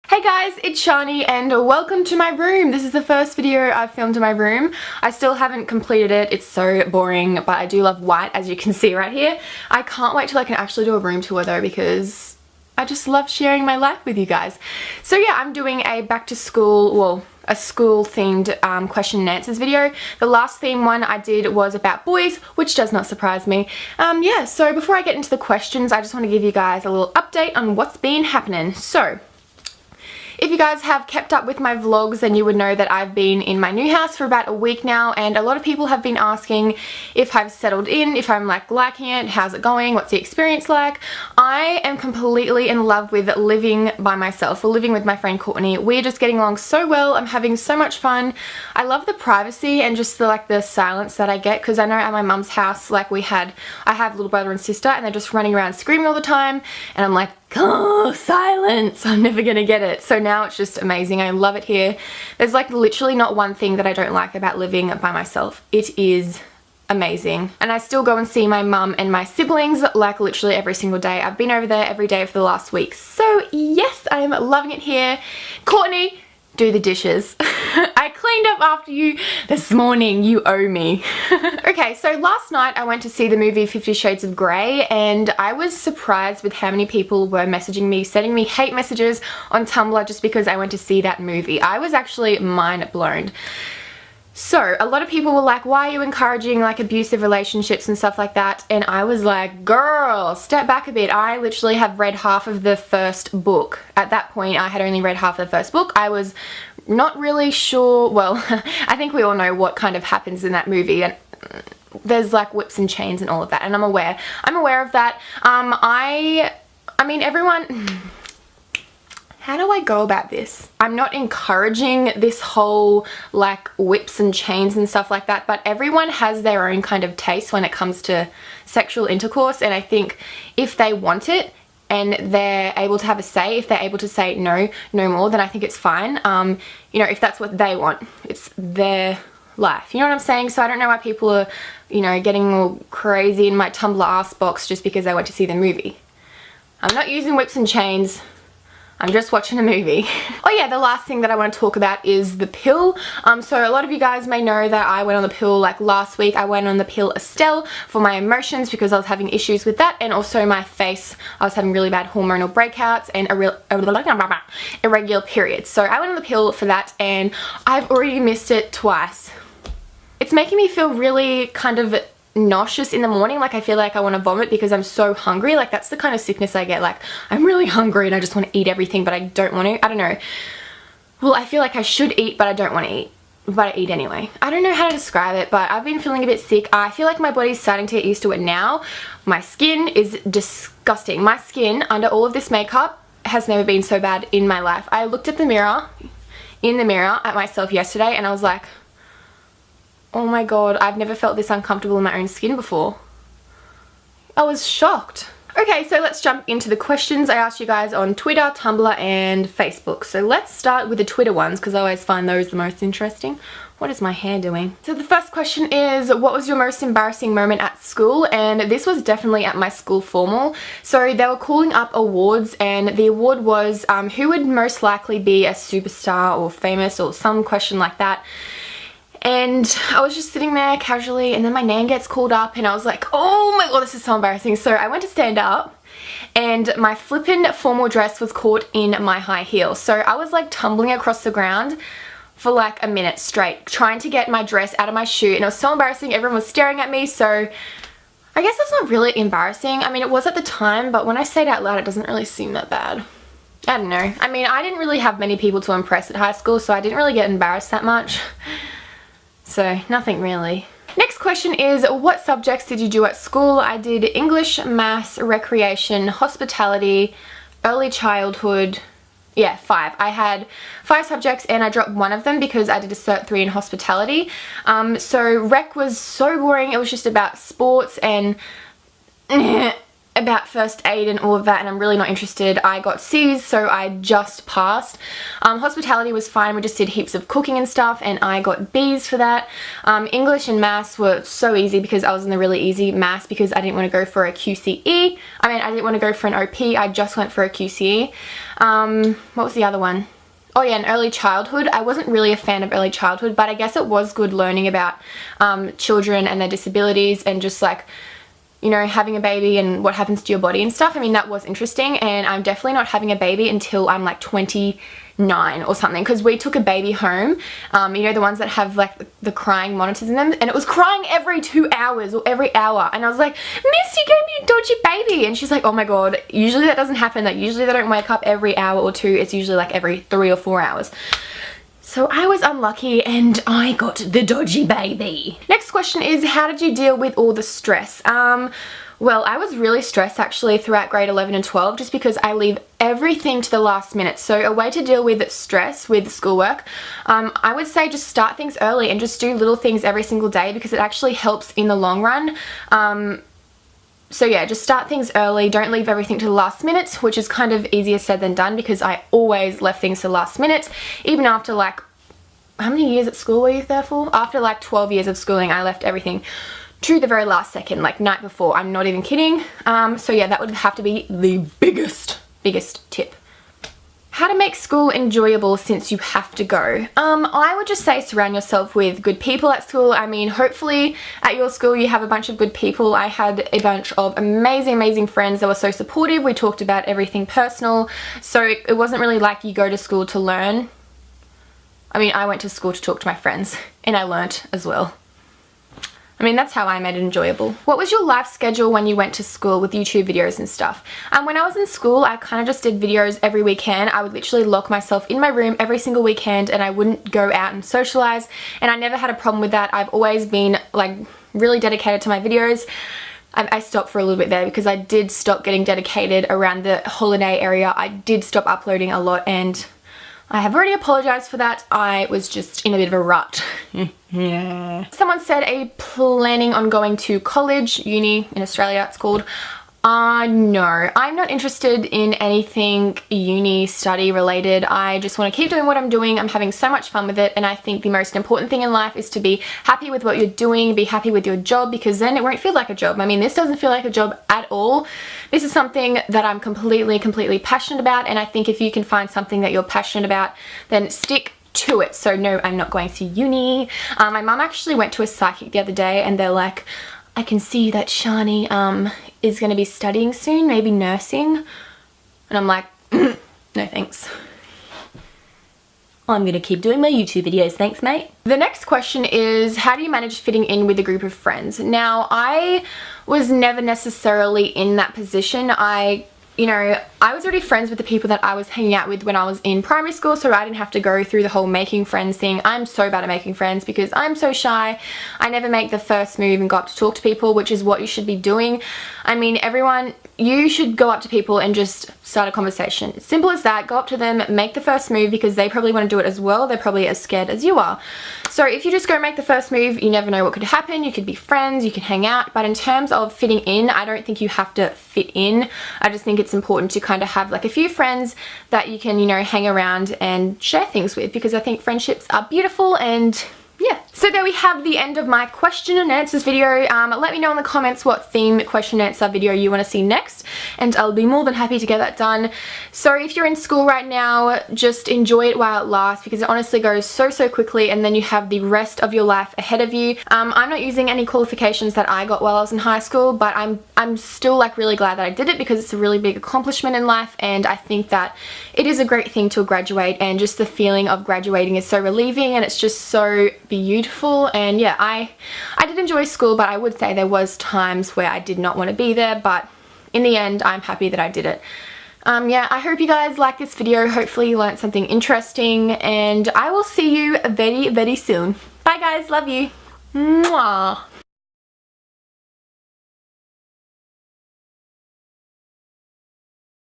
Hey guys, it's Shani and welcome to my room. This is the first video I've filmed in my room. I still haven't completed it. It's so boring, but I do love white, as you can see right here. I can't wait till I can actually do a room tour though, because I just love sharing my life with you guys. So yeah, I'm doing a back to school, well, a school themed question and answers video. The last theme one I did was about boys, which does not surprise me. Yeah, so before I get into the questions, I just want to give you guys a little update on what's been happening. So, if you guys have kept up with my vlogs, then you would know that I've been in my new house for about a week now, and a lot of people have been asking if I've settled in, if I'm like liking it, how's it going, what's the experience like. I am completely in love with living by myself, or living with my friend Courtney. We're just getting along so well. I'm having so much fun. I love the privacy and just the silence that I get, because I know at my mum's house, like I have little brother and sister, and they're just running around screaming all the time, and I'm like, oh, silence, I'm never gonna get it. So now it's just amazing. I love it here. There's like literally not one thing that I don't like about living by myself. It is amazing. And I still go and see my mum and my siblings like literally every single day. I've been over there every day for the last week. So yes, I am loving it here. Courtney, do the dishes. I cleaned up after you this morning. You owe me. Okay, so last night I went to see the movie 50 Shades of Grey, and I was surprised with how many people were messaging me, sending me hate messages on Tumblr just because I went to see that movie. I was actually mind blown. So a lot of people were like, why are you encouraging like abusive relationships and stuff like that? And I was like, girl, step back a bit. I literally have read half of the first book. At that point, I had only read half of the first book. I was not really sure, well, I think we all know what kind of happens in that movie, and there's like whips and chains and all of that, and I'm aware of that. I mean, everyone, how do I go about this? I'm not encouraging this whole like whips and chains and stuff like that, but everyone has their own kind of taste when it comes to sexual intercourse, and I think if they want it and they're able to have a say, if they're able to say no more, then I think it's fine. You know, if that's what they want, it's their life. You know what I'm saying? So I don't know why people are, you know, getting all crazy in my Tumblr ass box just because I went to see the movie. I'm not using whips and chains. I'm just watching a movie. Oh yeah, the last thing that I want to talk about is the pill. So a lot of you guys may know that I went on the pill like last week. I went on the pill Estelle for my emotions because I was having issues with that, and also my face. I was having really bad hormonal breakouts and irregular periods. So I went on the pill for that, and I've already missed it twice. It's making me feel really kind of nauseous in the morning, like I feel like I want to vomit because I'm so hungry. Like that's the kind of sickness I get, like I'm really hungry and I just want to eat everything, but I don't want to. I don't know, well, I feel like I should eat but I don't want to eat, but I eat anyway. I don't know how to describe it, but I've been feeling a bit sick. I feel like my body's starting to get used to it now. My skin is disgusting. My skin under all of this makeup has never been so bad in my life. I looked at the mirror, at myself yesterday, and I was like, oh my god, I've never felt this uncomfortable in my own skin before. I was shocked. Okay, so let's jump into the questions I asked you guys on Twitter, Tumblr, and Facebook. So let's start with the Twitter ones, because I always find those the most interesting. What is my hair doing? So the first question is, what was your most embarrassing moment at school? And this was definitely at my school formal. So they were calling up awards, and the award was who would most likely be a superstar or famous or some question like that. And I was just sitting there casually, and then my name gets called up, and I was like, oh my god, this is so embarrassing. So I went to stand up, and my flippin' formal dress was caught in my high heel. So I was like tumbling across the ground for like a minute straight, trying to get my dress out of my shoe, and it was so embarrassing. Everyone was staring at me, so I guess that's not really embarrassing. I mean, it was at the time, but when I say it out loud, it doesn't really seem that bad. I don't know. I mean, I didn't really have many people to impress at high school, so I didn't really get embarrassed that much. So nothing really. Next question is, what subjects did you do at school? I did English, maths, recreation, hospitality, early childhood. Yeah, 5. I had 5 subjects, and I dropped one of them because I did a Cert 3 in hospitality. So rec was so boring. It was just about sports and it about first aid and all of that, and I'm really not interested. I got C's, so I just passed. Hospitality was fine, we just did heaps of cooking and stuff, and I got B's for that. English and maths were so easy because I was in the really easy maths because I didn't want to go for a QCE. I didn't want to go for an OP, I just went for a QCE. What was the other one? Oh yeah, and early childhood. I wasn't really a fan of early childhood, but I guess it was good learning about children and their disabilities and just like, you know, having a baby and what happens to your body and stuff. I mean, that was interesting, and I'm definitely not having a baby until I'm like 29 or something, because we took a baby home, you know, the ones that have like the crying monitors in them, and it was crying every 2 hours or every hour, and I was like, Miss, you gave me a dodgy baby, and she's like, oh my god, usually that doesn't happen, like usually they don't wake up every hour or 2, it's usually like every 3 or 4 hours. So I was unlucky and I got the dodgy baby. Next question is, how did you deal with all the stress? Well, I was really stressed actually throughout grade 11 and 12 just because I leave everything to the last minute. So a way to deal with stress with schoolwork, I would say just start things early and just do little things every single day because it actually helps in the long run. So yeah, just start things early, don't leave everything to the last minute, which is kind of easier said than done because I always left things to the last minute, even after like, how many years at school were you there for? After like 12 years of schooling, I left everything to the very last second, like night before, I'm not even kidding. So yeah, that would have to be the biggest tip. How to make school enjoyable since you have to go. I would just say surround yourself with good people at school. I mean, hopefully at your school you have a bunch of good people. I had a bunch of amazing friends that were so supportive. We talked about everything personal, so it wasn't really like you go to school to learn. I mean, I went to school to talk to my friends and I learnt as well. I mean, that's how I made it enjoyable. What was your life schedule when you went to school with YouTube videos and stuff? When I was in school, I kind of just did videos every weekend. I would literally lock myself in my room every single weekend and I wouldn't go out and socialize, and I never had a problem with that. I've always been like really dedicated to my videos. I stopped for a little bit there because I did stop getting dedicated around the holiday area. I did stop uploading a lot and I have already apologized for that. I was just in a bit of a rut. Yeah. Someone said, are you planning on going to college, uni in Australia it's called? No, I'm not interested in anything uni study related. I just want to keep doing what I'm doing. I'm having so much fun with it, and I think the most important thing in life is to be happy with what you're doing, be happy with your job, because then it won't feel like a job. I mean, this doesn't feel like a job at all. This is something that I'm completely passionate about, and I think if you can find something that you're passionate about, then stick to it. So no, I'm not going to uni. My mum actually went to a psychic the other day and they're like, I can see that Shani is going to be studying soon, maybe nursing. And I'm like, no thanks. I'm going to keep doing my YouTube videos, thanks mate. The next question is, how do you manage fitting in with a group of friends? Now, I was never necessarily in that position. You know, I was already friends with the people that I was hanging out with when I was in primary school, so I didn't have to go through the whole making friends thing. I'm so bad at making friends because I'm so shy. I never make the first move and go up to talk to people, which is what you should be doing. I mean, you should go up to people and just start a conversation. It's simple as that. Go up to them, make the first move because they probably want to do it as well. They're probably as scared as you are. So if you just go make the first move, you never know what could happen. You could be friends, you can hang out, but in terms of fitting in, I don't think you have to fit in. I just think it's important to kind of have like a few friends that you can, you know, hang around and share things with, because I think friendships are beautiful. And yeah, so there we have the end of my question and answers video. Let me know in the comments what theme question and answer video you want to see next, and I'll be more than happy to get that done. So if you're in school right now, just enjoy it while it lasts, because it honestly goes so quickly, and then you have the rest of your life ahead of you. I'm not using any qualifications that I got while I was in high school, but I'm still like really glad that I did it because it's a really big accomplishment in life, and I think that it is a great thing to graduate, and just the feeling of graduating is so relieving and it's just so beautiful. And yeah, I did enjoy school, but I would say there was times where I did not want to be there, but in the end I'm happy that I did it. Yeah, I hope you guys like this video. Hopefully you learned something interesting, and I will see you very soon. Bye guys, love you. Mwah.